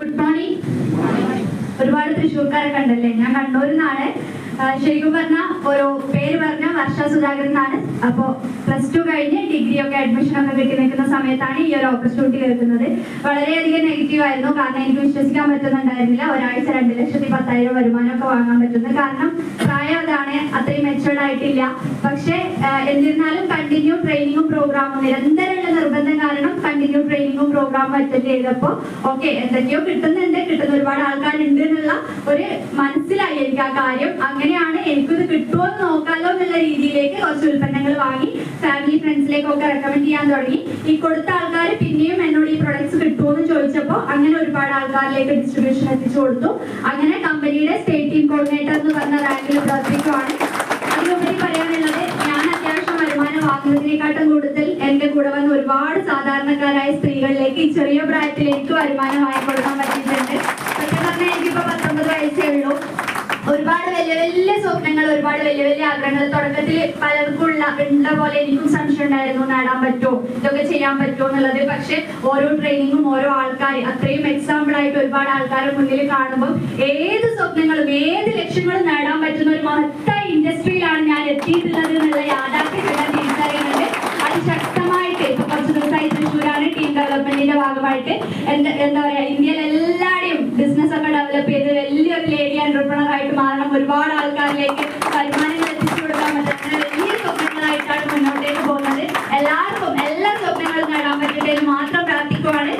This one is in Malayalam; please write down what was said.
Good morning. ഒരുപാട് തൃശ്ശൂർക്കാരൊക്കെ ഉണ്ടല്ലേ? ഞാൻ കണ്ണൂരിൽ നിന്നാണ്. ശരിക്കും പറഞ്ഞാൽ ഒരു പേര് പറഞ്ഞ വർഷ സുധാകരൻ എന്നാണ്. അപ്പോൾ +2 കഴിഞ്ഞ് ഡിഗ്രി ഒക്കെ അഡ്മിഷൻ ഒക്കെ കിട്ടി നിൽക്കുന്ന സമയത്താണ് ഈ ഒരു ഓപ്പർച്യൂണിറ്റി കേൾക്കുന്നത്. വളരെയധികം നെഗറ്റീവ് ആയിരുന്നു. കാരണം എനിക്ക് വിശ്വസിക്കാൻ പറ്റുന്നുണ്ടായിരുന്നില്ല ഒരാഴ്ച 2,10,000 വരുമാനമൊക്കെ വാങ്ങാൻ പറ്റുന്നത്. കാരണം പ്രായം അതാണ്, അത്രയും മെച്ചുവേർഡ് ആയിട്ടില്ല. പക്ഷേ എന്നിരുന്നാലും കണ്ടിന്യൂ ട്രെയിനിങ്ങും പ്രോഗ്രാമും നിരന്തരമുള്ള നിർബന്ധം കാരണം കണ്ടിന്യൂ ട്രെയിനിങ്ങും പ്രോഗ്രാമും അറ്റൻഡ് ചെയ്തപ്പോൾ ഓക്കെ എന്തൊക്കെയോ കിട്ടുന്ന ഒരുപാട് ആൾക്കാരുണ്ട് എന്നുള്ള ഒരു മനസ്സിലായി എനിക്ക് ആ കാര്യം. അങ്ങനെയാണ് എനിക്കിത് കിട്ടുമോ എന്ന് നോക്കാലോ എന്നുള്ള രീതിയിലേക്ക് കുറച്ച് ഉൽപ്പന്നങ്ങൾ വാങ്ങി ഫാമിലി ഫ്രണ്ട്സിലേക്കൊക്കെ റെക്കമെൻഡ് ചെയ്യാൻ തുടങ്ങി. ഈ കൊടുത്ത ആൾക്കാർ പിന്നെയും എന്നോട് ഈ പ്രൊഡക്ട്സ് കിട്ടുമോ എന്ന് ചോദിച്ചപ്പോൾ അങ്ങനെ ഒരുപാട് ആൾക്കാരിലേക്ക് ഡിസ്ട്രിബ്യൂഷൻ എത്തിച്ചു കൊടുത്തു. അങ്ങനെ കമ്പനിയുടെ സ്റ്റേറ്റ് ടീം കോർഡിനേറ്റർ എന്ന് പറഞ്ഞ റാങ്കിൽ പ്രവർത്തിക്കുവാണ്. അതിലുപരി പറയാനുള്ളത്, ഞാൻ അത്യാവശ്യം വരുമാനം വാങ്ങുന്നതിനെക്കാട്ടും കൂടുതൽ എന്റെ കൂടെ വന്ന ഒരുപാട് സാധാരണക്കാരായ സ്ത്രീകളിലേക്ക് ഈ ചെറിയ പ്രായത്തിൽ എനിക്ക് വരുമാനം വാങ്ങിക്കൊടുക്കാൻ പറ്റിയിട്ടുണ്ട്. സത്യം പറഞ്ഞാൽ എനിക്കിപ്പോ 19 വയസ്സേ ഉള്ളൂ. ഒരുപാട് വലിയ വലിയ സ്വപ്നങ്ങൾ, ഒരുപാട് വലിയ വലിയ ആഗ്രഹങ്ങൾ തുടക്കത്തിൽ പലർക്കും ഉള്ള പോലെ എനിക്കും സംശയം ഉണ്ടായിരുന്നു, നേടാൻ പറ്റുമോ, ഇതൊക്കെ ചെയ്യാൻ പറ്റുമോ എന്നുള്ളത്. പക്ഷെ ഓരോ ട്രെയിനിങ്ങും ഓരോ ആൾക്കാർ അത്രയും എക്സാമ്പിൾ ആയിട്ട് ഒരുപാട് ആൾക്കാരുടെ മുന്നിൽ കാണുമ്പോൾ ഏത് സ്വപ്നങ്ങളും ഏത് ലക്ഷ്യങ്ങളും നേടാൻ പറ്റുന്ന ഒരു മഹത്തായ ഇൻഡസ്ട്രിയിലാണ് ഞാൻ എത്തിയിട്ടുള്ളത് എന്നുള്ള യാഥാർത്ഥ്യം തിരിച്ചറിയുന്നുണ്ട്. അതിശക്തമായിട്ട് ഇപ്പൊ കുറച്ച് ദിവസമായി തൃശ്ശൂരാണ് ടീം ഡെവലപ്മെന്റിന്റെ ഭാഗമായിട്ട് എന്താ പറയാ ഇന്ത്യയിൽ എല്ലാവരുടെയും ബിസിനസ് ഒക്കെ ഡെവലപ്പ് ചെയ്ത് വലിയൊരു ലേഡി എന്റർപ്രണർ ആയിട്ട് മാറണം, ഒരുപാട് ആൾക്കാരിലേക്ക് വരുമാനങ്ങൾ എത്തിച്ചു കൊടുക്കാൻ പറ്റുന്ന വലിയ സ്വപ്നങ്ങളായിട്ടാണ് മുന്നോട്ടേക്ക് പോകുന്നത്. എല്ലാവർക്കും എല്ലാ സ്വപ്നങ്ങളും നേടാൻ പറ്റിയതിൽ മാത്രം പ്രാർത്ഥിക്കുവാണ്.